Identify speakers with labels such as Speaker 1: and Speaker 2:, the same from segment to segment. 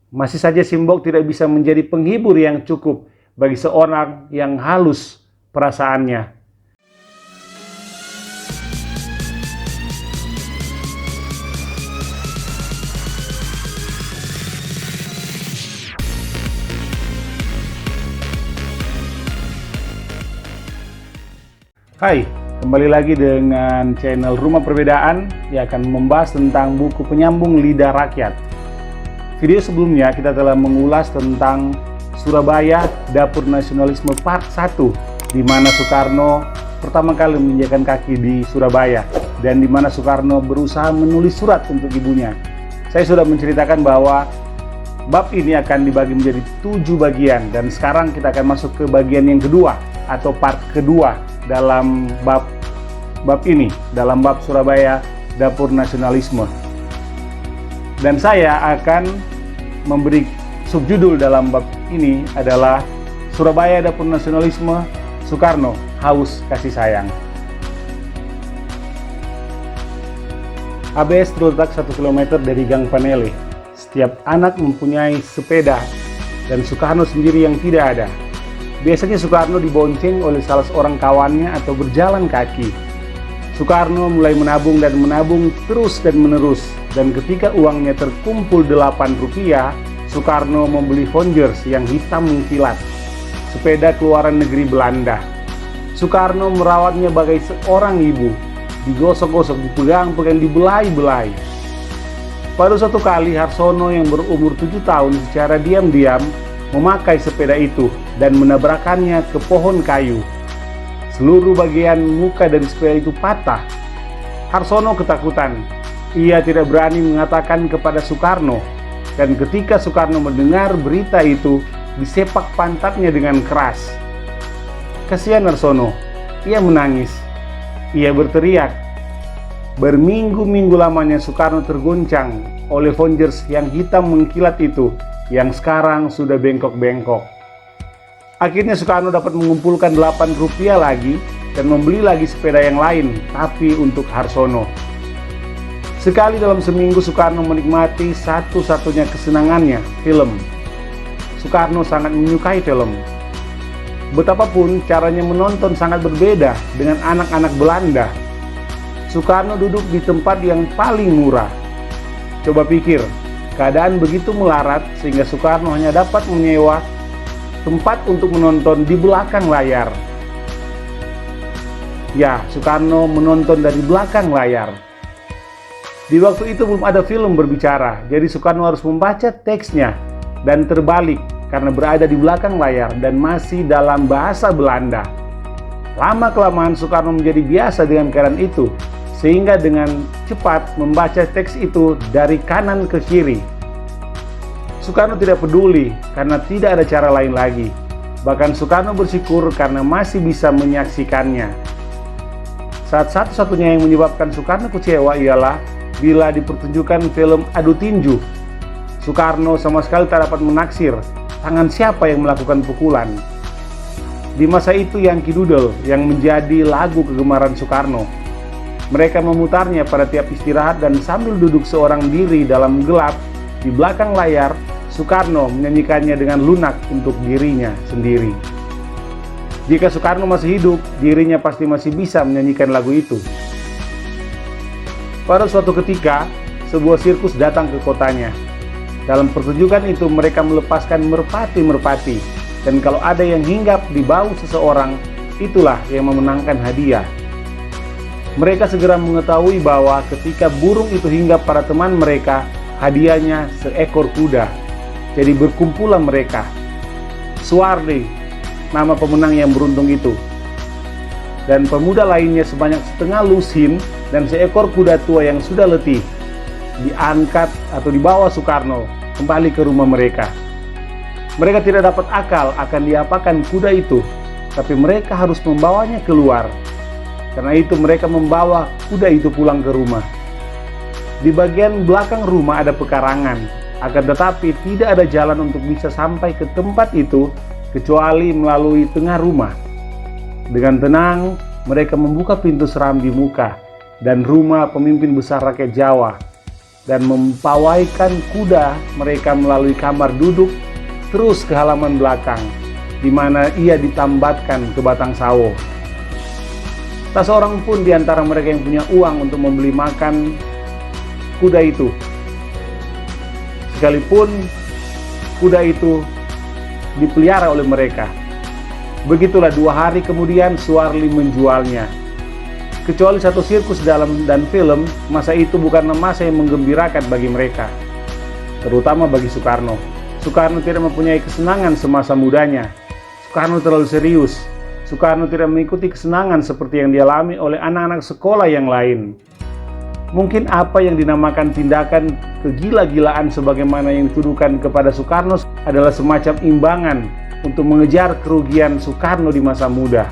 Speaker 1: Masih saja Simbok tidak bisa menjadi penghibur yang cukup bagi seorang yang halus perasaannya. Hai, kembali lagi dengan channel Rumah Perbedaan yang akan membahas tentang buku penyambung lidah rakyat. Video sebelumnya kita telah mengulas tentang Surabaya Dapur Nasionalisme Part 1, di mana Soekarno pertama kali menginjakkan kaki di Surabaya dan di mana Soekarno berusaha menulis surat untuk ibunya. Saya sudah menceritakan bahwa bab ini akan dibagi menjadi 7 bagian dan sekarang kita akan masuk ke bagian yang kedua atau part kedua dalam bab ini, dalam bab Surabaya Dapur Nasionalisme. Dan saya akan memberi subjudul dalam bab ini adalah Surabaya Dapur Nasionalisme, Soekarno Haus Kasih Sayang. ABS terletak 1 km dari Gang Panele. Setiap anak mempunyai sepeda dan Soekarno sendiri yang tidak ada. Biasanya Soekarno dibonceng oleh salah seorang kawannya atau berjalan kaki. Soekarno mulai menabung dan menabung terus dan menerus. Dan ketika uangnya terkumpul 8 rupiah, Soekarno membeli Vongers yang hitam mengkilat, sepeda keluaran negeri Belanda. Soekarno merawatnya bagai seorang ibu, digosok-gosok, dipegang-pegang, dibelai-belai. Pada suatu kali Harsono yang berumur 7 tahun secara diam-diam memakai sepeda itu dan menabrakannya ke pohon kayu. Seluruh bagian muka dari sepeda itu patah. Harsono ketakutan. Ia tidak berani mengatakan kepada Soekarno. Dan ketika Soekarno mendengar berita itu, disepak pantatnya dengan keras. Kasihan Harsono. Ia menangis. Ia berteriak. Berminggu-minggu lamanya Soekarno terguncang oleh Vongers yang hitam mengkilat itu, yang sekarang sudah bengkok-bengkok. Akhirnya Soekarno dapat mengumpulkan 8 rupiah lagi dan membeli lagi sepeda yang lain, tapi untuk Harsono. Sekali dalam seminggu Soekarno menikmati satu-satunya kesenangannya, film. Soekarno sangat menyukai film. Betapapun caranya menonton sangat berbeda dengan anak-anak Belanda. Soekarno duduk di tempat yang paling murah. Coba pikir, keadaan begitu melarat sehingga Soekarno hanya dapat menyewa tempat untuk menonton di belakang layar. Ya, Soekarno menonton dari belakang layar. Di waktu itu belum ada film berbicara, jadi Soekarno harus membaca teksnya dan terbalik karena berada di belakang layar dan masih dalam bahasa Belanda. Lama-kelamaan Soekarno menjadi biasa dengan keadaan itu, sehingga dengan cepat membaca teks itu dari kanan ke kiri. Soekarno tidak peduli karena tidak ada cara lain lagi. Bahkan Soekarno bersyukur karena masih bisa menyaksikannya. Saat satu-satunya yang menyebabkan Soekarno kecewa ialah bila dipertunjukkan film Adu Tinju. Soekarno sama sekali tak dapat menaksir tangan siapa yang melakukan pukulan. Di masa itu Yankee Doodle yang menjadi lagu kegemaran Soekarno. Mereka memutarnya pada tiap istirahat dan sambil duduk seorang diri dalam gelap di belakang layar, Soekarno menyanyikannya dengan lunak untuk dirinya sendiri. Jika Soekarno masih hidup, dirinya pasti masih bisa menyanyikan lagu itu. Pada suatu ketika, sebuah sirkus datang ke kotanya. Dalam pertunjukan itu mereka melepaskan merpati-merpati, dan kalau ada yang hinggap di bahu seseorang, itulah yang memenangkan hadiah. Mereka segera mengetahui bahwa ketika burung itu hinggap pada teman mereka, hadiahnya seekor kuda. Jadi berkumpulan mereka. Suwardi, nama pemenang yang beruntung itu. Dan pemuda lainnya sebanyak setengah lusin dan seekor kuda tua yang sudah letih diangkat atau dibawa Soekarno kembali ke rumah mereka. Mereka tidak dapat akal akan diapakan kuda itu, tapi mereka harus membawanya keluar. Karena itu mereka membawa kuda itu pulang ke rumah. Di bagian belakang rumah ada pekarangan, akan tetapi tidak ada jalan untuk bisa sampai ke tempat itu kecuali melalui tengah rumah. Dengan tenang, mereka membuka pintu seram di muka dan rumah pemimpin besar rakyat Jawa. dan mempawaikan kuda mereka melalui kamar duduk terus ke halaman belakang, di mana ia ditambatkan ke batang sawo. Tak seorang pun di antara mereka yang punya uang untuk membeli makan kuda itu. Sekalipun kuda itu dipelihara oleh mereka. Begitulah 2 hari kemudian Suwarli menjualnya. Kecuali satu sirkus dan film, masa itu bukanlah masa yang menggembirakan bagi mereka, terutama bagi Soekarno. Soekarno tidak mempunyai kesenangan semasa mudanya. Soekarno terlalu serius. Soekarno tidak mengikuti kesenangan seperti yang dialami oleh anak-anak sekolah yang lain. Mungkin apa yang dinamakan tindakan kegila-gilaan sebagaimana yang dituduhkan kepada Soekarno adalah semacam imbangan untuk mengejar kerugian Soekarno di masa muda.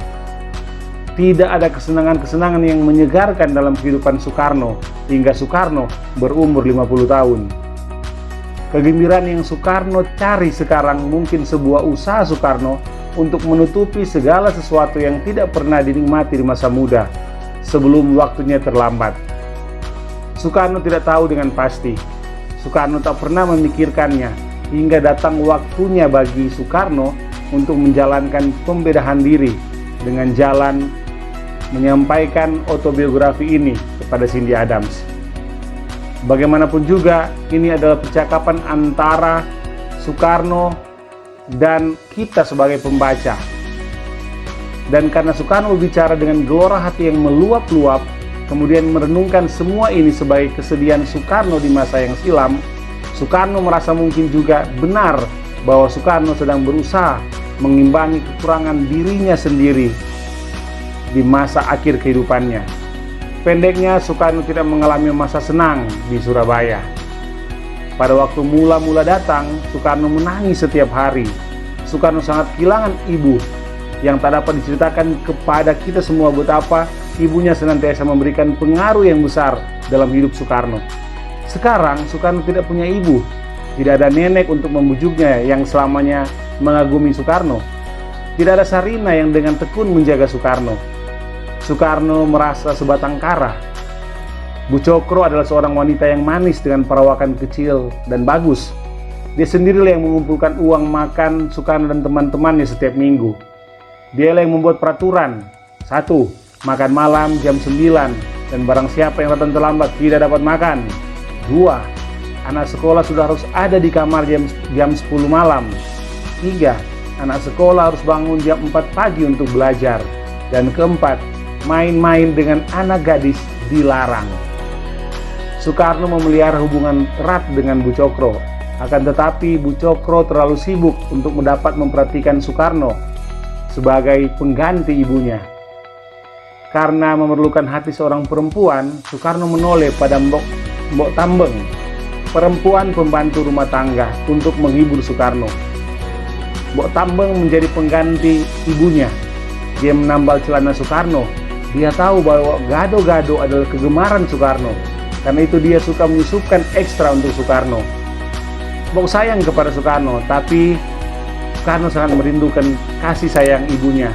Speaker 1: Tidak ada kesenangan-kesenangan yang menyegarkan dalam kehidupan Soekarno hingga Soekarno berumur 50 tahun. Kegembiraan yang Soekarno cari sekarang mungkin sebuah usaha Soekarno untuk menutupi segala sesuatu yang tidak pernah dinikmati di masa muda sebelum waktunya terlambat. Soekarno tidak tahu dengan pasti. Soekarno tak pernah memikirkannya hingga datang waktunya bagi Soekarno untuk menjalankan pembedahan diri dengan jalan menyampaikan autobiografi ini kepada Cindy Adams. Bagaimanapun juga, ini adalah percakapan antara Soekarno dan kita sebagai pembaca. Dan karena Soekarno bicara dengan gelora hati yang meluap-luap, kemudian merenungkan semua ini sebagai kesedihan Soekarno di masa yang silam, Soekarno merasa mungkin juga benar bahwa Soekarno sedang berusaha mengimbangi kekurangan dirinya sendiri di masa akhir kehidupannya. Pendeknya, Soekarno tidak mengalami masa senang di Surabaya. Pada waktu mula-mula datang, Soekarno menangis setiap hari. Soekarno sangat kehilangan ibu, yang tak dapat diceritakan kepada kita semua betapa ibunya senantiasa memberikan pengaruh yang besar dalam hidup Soekarno. Sekarang, Soekarno tidak punya ibu. Tidak ada nenek untuk membujuknya yang selamanya mengagumi Soekarno. Tidak ada Sarina yang dengan tekun menjaga Soekarno. Soekarno merasa sebatang kara. Bu Cokro adalah seorang wanita yang manis dengan perawakan kecil dan bagus. Dia sendirilah yang mengumpulkan uang makan Soekarno dan teman-temannya setiap minggu. Dialah yang membuat peraturan. 1. Makan malam jam 9 dan barang siapa yang datang terlambat tidak dapat makan. 2. Anak sekolah sudah harus ada di kamar jam 10 malam. 3. Anak sekolah harus bangun jam 4 pagi untuk belajar. Dan keempat, main-main dengan anak gadis dilarang. Soekarno memelihara hubungan erat dengan Bu Cokro. Akan tetapi Bu Cokro terlalu sibuk untuk mendapat memperhatikan Soekarno sebagai pengganti ibunya. Karena memerlukan hati seorang perempuan, Soekarno menoleh pada Mbok Tambeng, perempuan pembantu rumah tangga, untuk menghibur Soekarno. Mbok Tambeng menjadi pengganti ibunya. Dia menambal celana Soekarno. Dia tahu bahwa gado-gado adalah kegemaran Soekarno. Karena itu dia suka menyusupkan ekstra untuk Soekarno. Mbok sayang kepada Soekarno, tapi Soekarno sangat merindukan kasih sayang ibunya.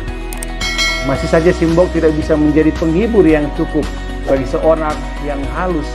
Speaker 1: Masih saja si Mbok tidak bisa menjadi penghibur yang cukup bagi seorang yang halus